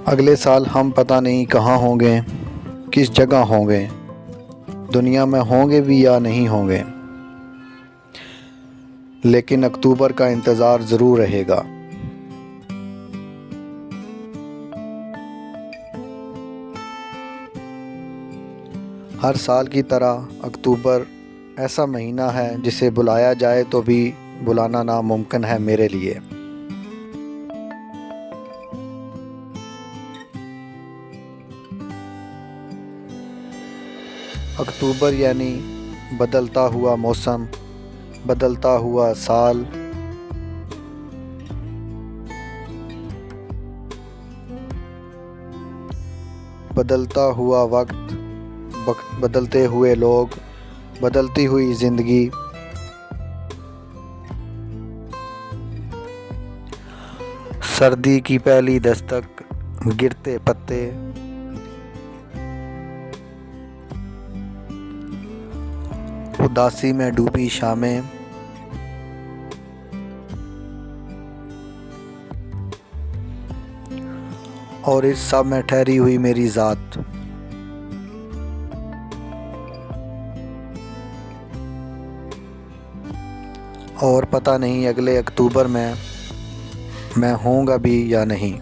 अगले साल हम पता नहीं कहाँ होंगे, किस जगह होंगे, दुनिया में होंगे भी या नहीं होंगे, लेकिन अक्टूबर का इंतज़ार ज़रूर रहेगा। हर साल की तरह अक्टूबर ऐसा महीना है जिसे बुलाया जाए तो भी बुलाना नामुमकिन है मेरे लिए। अक्टूबर यानी बदलता हुआ मौसम, बदलता हुआ साल, बदलता हुआ वक्त, बदलते हुए लोग, बदलती हुई ज़िंदगी। सर्दी की पहली दस्तक, गिरते पत्ते, उदासी में डूबी शामें, और इस सब में ठहरी हुई मेरी ज़ात। और पता नहीं अगले अक्टूबर में मैं होऊंगा भी या नहीं।